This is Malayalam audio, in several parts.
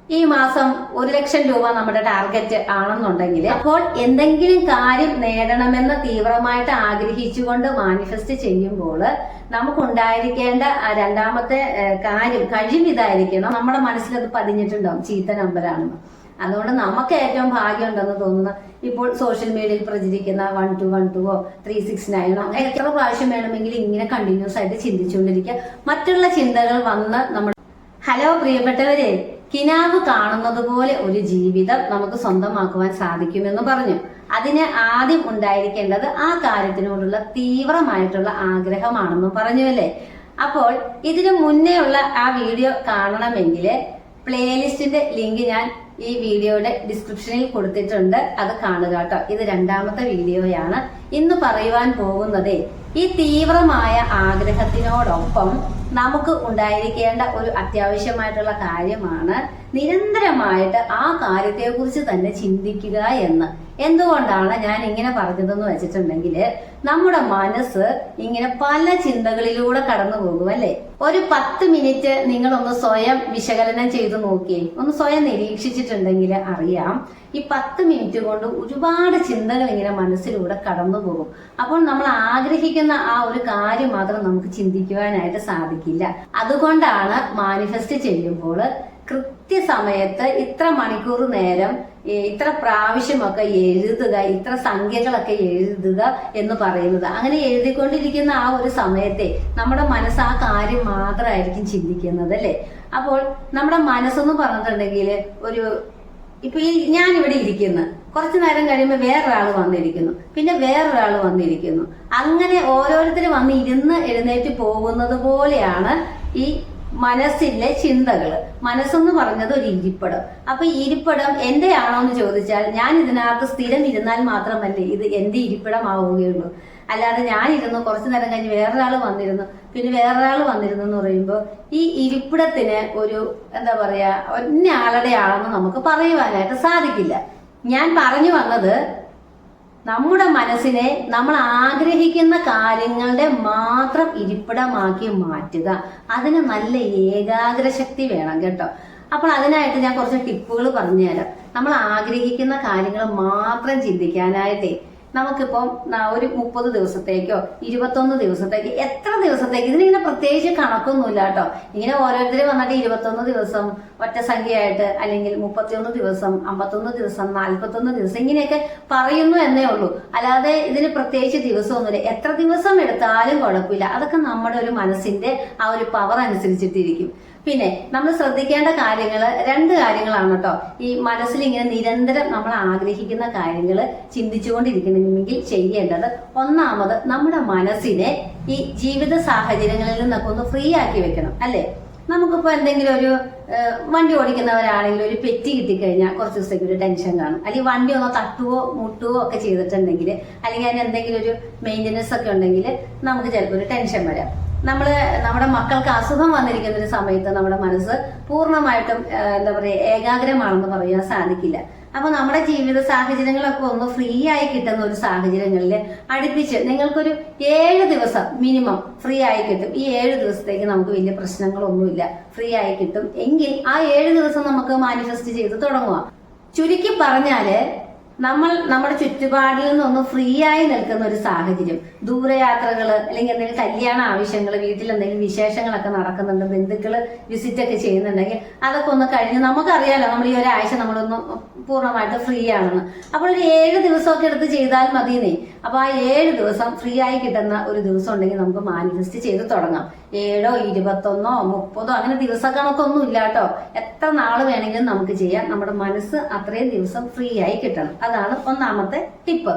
ഈ മാസം 1,00,000 രൂപ നമ്മുടെ ടാർഗറ്റ് ആണെന്നുണ്ടെങ്കിൽ അപ്പോൾ എന്തെങ്കിലും കാര്യം നേടണമെന്ന് തീവ്രമായിട്ട് ആഗ്രഹിച്ചുകൊണ്ട് മാനിഫെസ്റ്റ് ചെയ്യുമ്പോൾ നമുക്കുണ്ടായിരിക്കേണ്ട രണ്ടാമത്തെ കാര്യം കഴിവ് ഇതായിരിക്കണം. നമ്മുടെ മനസ്സിലത് പതിഞ്ഞിട്ടുണ്ടാവും ചീത്ത നമ്പറാണെന്ന്. അതുകൊണ്ട് നമുക്ക് ഏറ്റവും ഭാഗ്യമുണ്ടെന്ന് തോന്നുന്ന ഇപ്പോൾ സോഷ്യൽ മീഡിയയിൽ പ്രചരിക്കുന്ന 1212 369 എത്ര പ്രാവശ്യം വേണമെങ്കിലും ഇങ്ങനെ കണ്ടിന്യൂസ് ആയിട്ട് ചിന്തിച്ചുകൊണ്ടിരിക്കുക. മറ്റുള്ള ചിന്തകൾ വന്ന് നമ്മൾ ഹലോ പ്രിയപ്പെട്ടവരെ, കിനാവ് കാണുന്നത് പോലെ ഒരു ജീവിതം നമുക്ക് സ്വന്തമാക്കുവാൻ സാധിക്കുമെന്ന് പറഞ്ഞു. അതിന് ആദ്യം ഉണ്ടായിരിക്കേണ്ടത് ആ കാര്യത്തിനോടുള്ള തീവ്രമായിട്ടുള്ള ആഗ്രഹമാണെന്നും പറഞ്ഞുവല്ലേ. അപ്പോൾ ഇതിനു മുന്നേ ഉള്ള ആ വീഡിയോ കാണണമെങ്കിൽ പ്ലേലിസ്റ്റിന്റെ ലിങ്ക് ഞാൻ ഈ വീഡിയോയുടെ ഡിസ്ക്രിപ്ഷനിൽ കൊടുത്തിട്ടുണ്ട്, അത് കാണുക കേട്ടോ. ഇത് രണ്ടാമത്തെ വീഡിയോയാണ്. ഇന്ന് പറയുവാൻ പോകുന്നത് ഈ തീവ്രമായ ആഗ്രഹത്തിനോടൊപ്പം നമുക്ക് ഉണ്ടായിരിക്കേണ്ട ഒരു അത്യാവശ്യമായിട്ടുള്ള കാര്യമാണ് നിരന്തരമായിട്ട് ആ കാര്യത്തെക്കുറിച്ച് തന്നെ ചിന്തിക്കുക എന്ന്. എന്തുകൊണ്ടാണ് ഞാൻ ഇങ്ങനെ പറഞ്ഞതെന്ന് വെച്ചിട്ടുണ്ടെങ്കിൽ, നമ്മുടെ മനസ്സ് ഇങ്ങനെ പല ചിന്തകളിലൂടെ കടന്നു പോകും അല്ലെ. ഒരു 10 മിനിറ്റ് നിങ്ങളൊന്ന് സ്വയം വിശകലനം ചെയ്തു നോക്കിയേ, ഒന്ന് സ്വയം നിരീക്ഷിച്ചിട്ടുണ്ടെങ്കിൽ അറിയാം ഈ 10 മിനിറ്റ് കൊണ്ട് ഒരുപാട് ചിന്തകൾ ഇങ്ങനെ മനസ്സിലൂടെ കടന്നു പോകും. അപ്പോൾ നമ്മൾ ആഗ്രഹിക്കുന്ന ആ ഒരു കാര്യം മാത്രം നമുക്ക് ചിന്തിക്കുവാനായിട്ട് സാധിക്കില്ല. അതുകൊണ്ടാണ് മാനിഫെസ്റ്റ് ചെയ്യുമ്പോൾ കൃത്യസമയത്ത് ഇത്ര മണിക്കൂർ നേരം ഇത്ര പ്രാവശ്യമൊക്കെ എഴുതുക, ഇത്ര സംഖ്യകളൊക്കെ എഴുതുക എന്ന് പറയുന്നത്. അങ്ങനെ എഴുതിക്കൊണ്ടിരിക്കുന്ന ആ ഒരു സമയത്തെ നമ്മുടെ മനസ്സ് ആ കാര്യം മാത്രമായിരിക്കും ചിന്തിക്കുന്നത് അല്ലേ. അപ്പോൾ നമ്മുടെ മനസ്സെന്ന് പറഞ്ഞിട്ടുണ്ടെങ്കിൽ ഇപ്പൊ ഞാനിവിടെ ഇരിക്കുന്നു, കുറച്ചു നേരം കഴിയുമ്പോൾ വേറൊരാൾ വന്നിരിക്കുന്നു, പിന്നെ വേറൊരാൾ വന്നിരിക്കുന്നു. അങ്ങനെ ഓരോരുത്തർ വന്ന് ഇരുന്ന് എഴുന്നേറ്റ് പോകുന്നത് പോലെയാണ് ഈ മനസ്സിലെ ചിന്തകള്. മനസ്സെന്ന് പറഞ്ഞത് ഒരു ഇരിപ്പിടം. അപ്പൊ ഇരിപ്പിടം എന്റെ ആണോ എന്ന് ചോദിച്ചാൽ, ഞാൻ ഇതിനകത്ത് സ്ഥിരം ഇരുന്നാൽ മാത്രമല്ലേ ഇത് എന്റെ ഇരിപ്പിടമാവുകയുള്ളൂ. അല്ലാതെ ഞാനിരുന്നു കുറച്ചു നേരം കഴിഞ്ഞ് വേറൊരാൾ വന്നിരുന്നു, പിന്നെ വേറൊരാൾ വന്നിരുന്നു എന്ന് പറയുമ്പോൾ ഈ ഇരിപ്പിടത്തിന് ഒരു എന്താ പറയാ ഒന്നയാളുടെ ആളെന്ന് നമുക്ക് പറയുവാനായിട്ട് സാധിക്കില്ല. ഞാൻ പറഞ്ഞു വന്നത്, നമ്മുടെ മനസ്സിനെ നമ്മൾ ആഗ്രഹിക്കുന്ന കാര്യങ്ങളുടെ മാത്രം ഇരിപ്പിടമാക്കി മാറ്റുക. അതിന് നല്ല ഏകാഗ്രശക്തി വേണം കേട്ടോ. അപ്പോൾ അതിനായിട്ട് ഞാൻ കുറച്ച് ടിപ്പുകൾ പറഞ്ഞുതരാം. നമ്മൾ ആഗ്രഹിക്കുന്ന കാര്യങ്ങൾ മാത്രം ചിന്തിക്കാനായിട്ടേ നമുക്കിപ്പം ഒരു 30 ദിവസത്തേക്കോ 21 ദിവസത്തേക്ക് എത്ര ദിവസത്തേക്ക് ഇതിനിങ്ങനെ പ്രത്യേകിച്ച് കണക്കൊന്നുമില്ല കേട്ടോ. ഇങ്ങനെ ഓരോരുത്തരും വന്നിട്ട് 21 ദിവസം ഒറ്റ സംഖ്യയായിട്ട്, അല്ലെങ്കിൽ 31 ദിവസം, 51 ദിവസം, 41 ദിവസം ഇങ്ങനെയൊക്കെ പറയുന്നു എന്നേ ഉള്ളൂ. അല്ലാതെ ഇതിന് പ്രത്യേകിച്ച് ദിവസമൊന്നുമില്ല. എത്ര ദിവസം എടുത്താലും കുഴപ്പമില്ല. അതൊക്കെ നമ്മുടെ ഒരു മനസ്സിന്റെ ആ ഒരു പവർ അനുസരിച്ചിട്ടിരിക്കും. പിന്നെ നമ്മൾ ശ്രദ്ധിക്കേണ്ട കാര്യങ്ങൾ 2 കാര്യങ്ങളാണ് കേട്ടോ. ഈ മനസ്സിൽ ഇങ്ങനെ നിരന്തരം നമ്മൾ ആഗ്രഹിക്കുന്ന കാര്യങ്ങൾ ചിന്തിച്ചുകൊണ്ടിരിക്കണമെങ്കിൽ ചെയ്യേണ്ടത്, ഒന്നാമത് നമ്മുടെ മനസ്സിനെ ഈ ജീവിത സാഹചര്യങ്ങളിൽ നിന്നൊക്കെ ഒന്ന് ഫ്രീ ആക്കി വെക്കണം അല്ലെ. നമുക്കിപ്പോ എന്തെങ്കിലും ഒരു വണ്ടി ഓടിക്കുന്നവരാണെങ്കിൽ ഒരു പെറ്റി കിട്ടിക്കഴിഞ്ഞാൽ കുറച്ച് ദിവസത്തേക്ക് ഒരു ടെൻഷൻ കാണും. അല്ലെങ്കിൽ വണ്ടി ഒന്ന് തട്ടുവോ മുട്ടുവോ ഒക്കെ ചെയ്തിട്ടുണ്ടെങ്കിൽ, അല്ലെങ്കിൽ അതിന് എന്തെങ്കിലും ഒരു മെയിൻ്റനൻസ് ഒക്കെ ഉണ്ടെങ്കിൽ നമുക്ക് ചിലപ്പോൾ ഒരു ടെൻഷൻ വരാം. നമ്മുടെ മക്കൾക്ക് അസുഖം വന്നിരിക്കുന്ന ഒരു സമയത്ത് നമ്മുടെ മനസ്സ് പൂർണ്ണമായിട്ടും എന്താ പറയുക ഏകാഗ്രമാണെന്ന് പറയാൻ സാധിക്കില്ല. അപ്പൊ നമ്മുടെ ജീവിത സാഹചര്യങ്ങളൊക്കെ ഒന്ന് ഫ്രീ ആയി കിട്ടുന്ന ഒരു സാഹചര്യങ്ങളിൽ അടുപ്പിച്ച് നിങ്ങൾക്കൊരു 7 ദിവസം മിനിമം ഫ്രീ ആയി കിട്ടും. ഈ 7 ദിവസത്തേക്ക് നമുക്ക് വലിയ പ്രശ്നങ്ങളൊന്നുമില്ല, ഫ്രീ ആയി കിട്ടും എങ്കിൽ ആ 7 ദിവസം നമുക്ക് മാനിഫെസ്റ്റ് ചെയ്ത് തുടങ്ങുക. ചുരുക്കി പറഞ്ഞാല് നമ്മുടെ ചുറ്റുപാടിൽ നിന്നൊന്ന് ഫ്രീ ആയി നിൽക്കുന്ന ഒരു സാഹചര്യം, ദൂരയാത്രകള് അല്ലെങ്കിൽ എന്തെങ്കിലും കല്യാണ ആവശ്യങ്ങൾ, വീട്ടിൽ എന്തെങ്കിലും വിശേഷങ്ങളൊക്കെ നടക്കുന്നുണ്ട്, ബന്ധുക്കള് വിസിറ്റ് ഒക്കെ ചെയ്യുന്നുണ്ടെങ്കിൽ അതൊക്കെ ഒന്ന് കഴിഞ്ഞ്, നമുക്കറിയാലോ നമ്മൾ ഈ ഒരാഴ്ച നമ്മളൊന്ന് പൂർണ്ണമായിട്ട് ഫ്രീ ആണെന്ന്. അപ്പോൾ ഒരു 7 ദിവസമൊക്കെ എടുത്ത് ചെയ്താൽ മതിയെന്നേ. അപ്പൊ ആ 7 ദിവസം ഫ്രീ ആയി കിട്ടുന്ന ഒരു ദിവസം ഉണ്ടെങ്കിൽ നമുക്ക് മാനിഫെസ്റ്റ് ചെയ്ത് തുടങ്ങാം. 7, 21, 30 അങ്ങനെ ദിവസക്കണക്കൊന്നും ഇല്ല കേട്ടോ. എത്ര നാള് വേണമെങ്കിലും നമുക്ക് ചെയ്യാം. നമ്മുടെ മനസ്സ് അത്രയും ദിവസം ഫ്രീ ആയി കിട്ടണം. അതാണ് ഒന്നാമത്തെ ടിപ്പ്.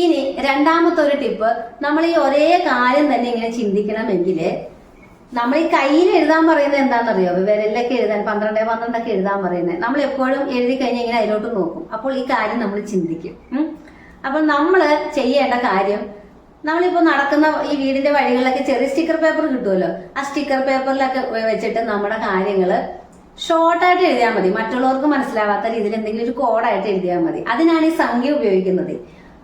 ഇനി രണ്ടാമത്തെ ഒരു ടിപ്പ്, നമ്മൾ ഈ ഒരേ കാര്യം തന്നെ ഇങ്ങനെ ചിന്തിക്കണമെങ്കിൽ നമ്മൾ ഈ കയ്യിൽ എഴുതാൻ പറയുന്നത് എന്താണെന്നറിയോ? വിരലിലൊക്കെ എഴുതാൻ 12 ഒക്കെ എഴുതാൻ പറയുന്നത്. നമ്മൾ എപ്പോഴും എഴുതി കഴിഞ്ഞാൽ ഇങ്ങനെ അതിലോട്ട് നോക്കും. അപ്പോൾ ഈ കാര്യം നമ്മൾ ചിന്തിക്കും. അപ്പോൾ നമ്മൾ ചെയ്യേണ്ട കാര്യം, നമ്മളിപ്പോ നടക്കുന്ന ഈ വീടിന്റെ വഴികളിലൊക്കെ ചെറിയ സ്റ്റിക്കർ പേപ്പർ കിട്ടുമല്ലോ, ആ സ്റ്റിക്കർ പേപ്പറിലൊക്കെ വെച്ചിട്ട് നമ്മുടെ കാര്യങ്ങള് ഷോർട്ടായിട്ട് എഴുതിയാൽ മതി. മറ്റുള്ളവർക്ക് മനസ്സിലാവാത്ത രീതിയിൽ എന്തെങ്കിലും ഒരു കോഡായിട്ട് എഴുതിയാൽ മതി. അതിനാണ് ഈ സംഖ്യ ഉപയോഗിക്കുന്നത്.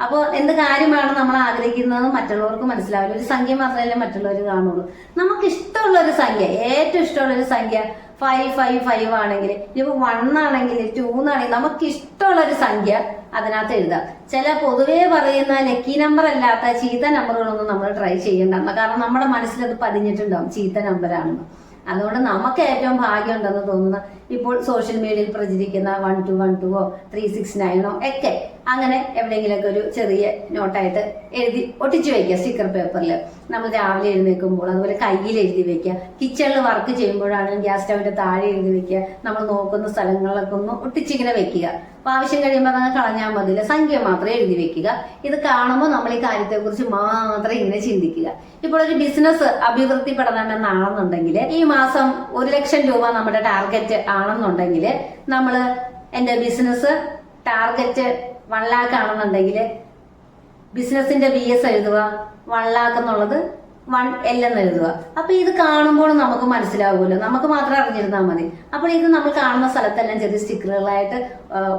അപ്പോൾ എന്ത് കാര്യമാണ് നമ്മൾ ആഗ്രഹിക്കുന്നത് മറ്റുള്ളവർക്ക് മനസ്സിലാവില്ല. ഒരു സംഖ്യ മാത്രമല്ലേ മറ്റുള്ളവർ കാണുള്ളൂ. നമുക്ക് ഇഷ്ടമുള്ള ഒരു സംഖ്യ, ഏറ്റവും ഇഷ്ടമുള്ള ഒരു സംഖ്യ 555 ആണെങ്കിൽ ഇനിയിപ്പോ 1 ആണെങ്കിൽ 2 ആണെങ്കിൽ നമുക്ക് ഇഷ്ടമുള്ള ഒരു സംഖ്യ അതിനകത്ത് എഴുതാം. ചില പൊതുവേ പറയുന്ന ലക്കി നമ്പർ അല്ലാത്ത ചീത്ത നമ്പറുകളൊന്നും നമ്മൾ ട്രൈ ചെയ്യണ്ട. കാരണം നമ്മുടെ മനസ്സിലത് പതിഞ്ഞിട്ടുണ്ടാവും ചീത്ത നമ്പറാണെന്ന്. അതുകൊണ്ട് നമുക്ക് ഏറ്റവും ഭാഗ്യം ഉണ്ടെന്ന് തോന്നുന്ന ഇപ്പോൾ സോഷ്യൽ മീഡിയയിൽ പ്രചരിക്കുന്ന 1212 369 ഒക്കെ അങ്ങനെ എവിടെയെങ്കിലൊക്കെ ഒരു ചെറിയ നോട്ടായിട്ട് എഴുതി ഒട്ടിച്ചു വെക്കുക സ്റ്റിക്കർ പേപ്പറിൽ. നമ്മൾ രാവിലെ എഴുന്നേൽക്കുമ്പോൾ അതുപോലെ കയ്യിൽ എഴുതി വെക്കുക. കിച്ചണിൽ വർക്ക് ചെയ്യുമ്പോഴാണെങ്കിൽ ഗ്യാസ് സ്റ്റവിന്റെ താഴെ എഴുതി വെക്കുക. നമ്മൾ നോക്കുന്ന സ്ഥലങ്ങളിലൊക്കെ ഒന്ന് ഒട്ടിച്ചിങ്ങനെ വെക്കുക. അപ്പൊ ആവശ്യം കഴിയുമ്പോൾ അതങ്ങ് കളഞ്ഞാൽ മതിയില്ല, സംഖ്യ മാത്രം എഴുതി വെക്കുക. ഇത് കാണുമ്പോൾ നമ്മൾ ഈ കാര്യത്തെക്കുറിച്ച് മാത്രം ഇങ്ങനെ ചിന്തിക്കുക. ഇപ്പോൾ ഒരു ബിസിനസ് അഭിവൃദ്ധിപ്പെടണമെന്നാണെന്നുണ്ടെങ്കിൽ ഈ മാസം 1 ലക്ഷം രൂപ നമ്മുടെ ടാർഗറ്റ് ആണെന്നുണ്ടെങ്കിൽ നമ്മൾ എന്റെ ബിസിനസ് ടാർഗറ്റ് 1 lakh ആണെന്നുണ്ടെങ്കിൽ ബിസിനസിന്റെ BS എഴുതുക, 1 lakh എന്നുള്ളത് 1L എന്ന് എഴുതുക. അപ്പൊ ഇത് കാണുമ്പോൾ നമുക്ക് മനസ്സിലാവുമല്ലോ, നമുക്ക് മാത്രം അറിഞ്ഞിരുന്നാൽ മതി. അപ്പോൾ ഇത് നമ്മൾ കാണുന്ന സ്ഥലത്തെല്ലാം ചെറിയ സ്റ്റിക്കറുകളായിട്ട്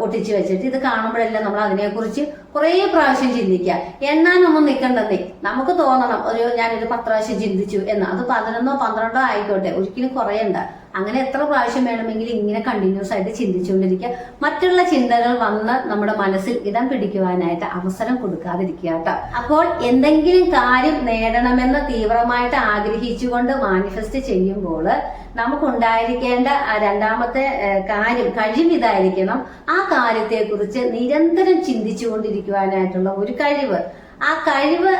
ഒട്ടിച്ചു വെച്ചിട്ട് ഇത് കാണുമ്പോഴെല്ലാം നമ്മൾ അതിനെക്കുറിച്ച് കുറേ പ്രാവശ്യം ചിന്തിക്കുക. എണ്ണാനൊന്നും നിൽക്കണ്ടെന്നേ, നമുക്ക് തോന്നണം ഞാനൊരു 10 പ്രാവശ്യം ചിന്തിച്ചു എന്ന്. അത് 11 12 ആയിക്കോട്ടെ, ഒരിക്കലും കുറയണ്ട. അങ്ങനെ എത്ര പ്രാവശ്യം വേണമെങ്കിലും ഇങ്ങനെ കണ്ടിന്യൂസ് ആയിട്ട് ചിന്തിച്ചുകൊണ്ടിരിക്കുക. മറ്റുള്ള ചിന്തകൾ വന്ന് നമ്മുടെ മനസ്സിൽ ഇടം പിടിക്കുവാനായിട്ട് അവസരം കൊടുക്കാതിരിക്കുക കേട്ടോ. അപ്പോൾ എന്തെങ്കിലും കാര്യം നേടണമെന്ന് തീവ്രമായിട്ട് ആഗ്രഹിച്ചുകൊണ്ട് മാനിഫെസ്റ്റ് ചെയ്യുമ്പോൾ നമുക്കുണ്ടായിരിക്കേണ്ട രണ്ടാമത്തെ കാര്യം കഴിവിതായിരിക്കണം. ആ കാര്യത്തെക്കുറിച്ച് നിരന്തരം ചിന്തിച്ചുകൊണ്ടിരിക്കുവാനായിട്ടുള്ള ഒരു കഴിവ്. ആ കഴിവ്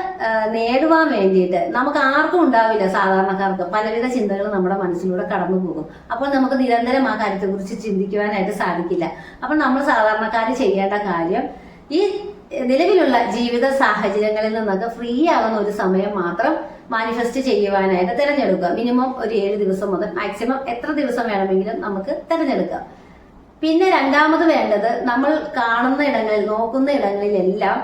നേടുവാൻ വേണ്ടിയിട്ട് നമുക്ക് ആർക്കും ഉണ്ടാവില്ല. സാധാരണക്കാർക്ക് പലവിധ ചിന്തകൾ നമ്മുടെ മനസ്സിലൂടെ കടന്നു പോകും. അപ്പോൾ നമുക്ക് നിരന്തരം ആ കാര്യത്തെക്കുറിച്ച് ചിന്തിക്കുവാനായിട്ട് സാധിക്കില്ല. അപ്പോൾ നമ്മൾ സാധാരണക്കാർ ചെയ്യേണ്ട കാര്യം ഈ നിലവിലുള്ള ജീവിത സാഹചര്യങ്ങളിൽ നിന്നൊക്കെ ഫ്രീ ആകുന്ന ഒരു സമയം മാത്രം മാനിഫെസ്റ്റ് ചെയ്യുവാനായിട്ട് തിരഞ്ഞെടുക്കുക. മിനിമം ഒരു 7 ദിവസം മുതൽ മാക്സിമം എത്ര ദിവസം വേണമെങ്കിലും നമുക്ക് തിരഞ്ഞെടുക്കാം. പിന്നെ രണ്ടാമത് വേണ്ടത്, നമ്മൾ കാണുന്ന ഇടങ്ങളിൽ നോക്കുന്ന ഇടങ്ങളിലെല്ലാം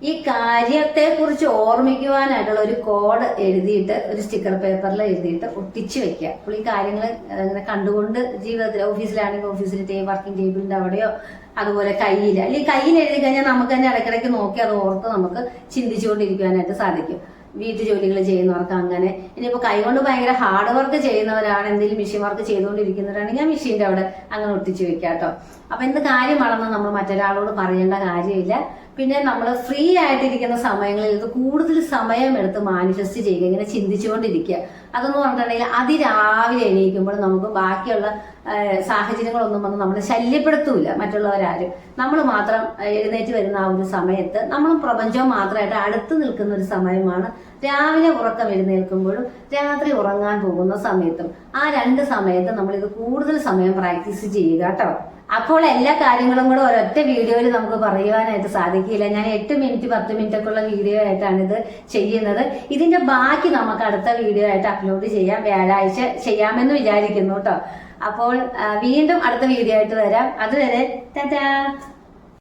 ഈ കാര്യത്തെ കുറിച്ച് ഓർമ്മിക്കുവാനായിട്ടുള്ള ഒരു കോഡ് എഴുതിയിട്ട് ഒരു സ്റ്റിക്കർ പേപ്പറിൽ എഴുതിയിട്ട് ഒട്ടിച്ചു വെക്കുക. അപ്പോൾ ഈ കാര്യങ്ങൾ അങ്ങനെ കണ്ടുകൊണ്ട് ജീവിതത്തിൽ ഓഫീസിലാണെങ്കിൽ ഓഫീസിലെ വർക്കിംഗ് ടേബിളിന്റെ അവിടെയോ അതുപോലെ കയ്യിൽ അല്ലെങ്കിൽ കയ്യിൽ എഴുതി കഴിഞ്ഞാൽ നമുക്ക് തന്നെ ഇടയ്ക്കിടയ്ക്ക് നോക്കി അത് ഓർത്ത് നമുക്ക് ചിന്തിച്ചുകൊണ്ടിരിക്കുവാനായിട്ട് സാധിക്കും. വീട്ടു ജോലികൾ ചെയ്യുന്നവർക്ക് അങ്ങനെ. ഇനിയിപ്പോൾ കൈകൊണ്ട് ഭയങ്കര ഹാർഡ് വർക്ക് ചെയ്യുന്നവരാണ്, എന്തെങ്കിലും മെഷീൻ വർക്ക് ചെയ്തുകൊണ്ടിരിക്കുന്നവരാണെങ്കിൽ ആ മെഷീന്റെ അവിടെ അങ്ങനെ ഒട്ടിച്ചു വെക്കാം കേട്ടോ. അപ്പൊ എന്ത് കാര്യമാണെന്ന് നമ്മൾ മറ്റൊരാളോട് പറയേണ്ട കാര്യമില്ല. പിന്നെ നമ്മൾ ഫ്രീ ആയിട്ടിരിക്കുന്ന സമയങ്ങളിൽ ഇത് കൂടുതൽ സമയമെടുത്ത് മാനിഫെസ്റ്റ് ചെയ്യുക, ഇങ്ങനെ ചിന്തിച്ചുകൊണ്ടിരിക്കുക. അതെന്ന് പറഞ്ഞിട്ടുണ്ടെങ്കിൽ അതിരാവിലെ എണീക്കുമ്പോൾ നമുക്ക് ബാക്കിയുള്ള സാഹചര്യങ്ങളൊന്നും വന്ന് നമ്മളെ ശല്യപ്പെടുത്തൂല മറ്റുള്ളവരാരും. നമ്മൾ മാത്രം എഴുന്നേറ്റ് വരുന്ന ആ ഒരു സമയത്ത് നമ്മളും പ്രപഞ്ചവും മാത്രമായിട്ട് അടുത്ത് നിൽക്കുന്ന ഒരു സമയമാണ് രാവിലെ ഉറക്കം എഴുന്നേൽക്കുമ്പോഴും രാത്രി ഉറങ്ങാൻ പോകുന്ന സമയത്തും. ആ 2 സമയത്ത് നമ്മൾ ഇത് കൂടുതൽ സമയം പ്രാക്ടീസ് ചെയ്യുക കേട്ടോ. അപ്പോൾ എല്ലാ കാര്യങ്ങളും കൂടെ ഒരൊറ്റ വീഡിയോയിൽ നമുക്ക് പറയുവാനായിട്ട് സാധിക്കില്ല. ഞാൻ 8 മിനിറ്റ് 10 മിനിറ്റ് ഒക്കെ ഉള്ള വീഡിയോ ആയിട്ടാണ് ഇത് ചെയ്യുന്നത്. ഇതിന്റെ ബാക്കി നമുക്ക് അടുത്ത വീഡിയോ ആയിട്ട് അപ്ലോഡ് ചെയ്യാം. വ്യാഴാഴ്ച ചെയ്യാമെന്ന് വിചാരിക്കുന്നു കേട്ടോ. അപ്പോൾ വീണ്ടും അടുത്ത വീഡിയോ ആയിട്ട് വരാം. അതുവരെ ടാറ്റാ.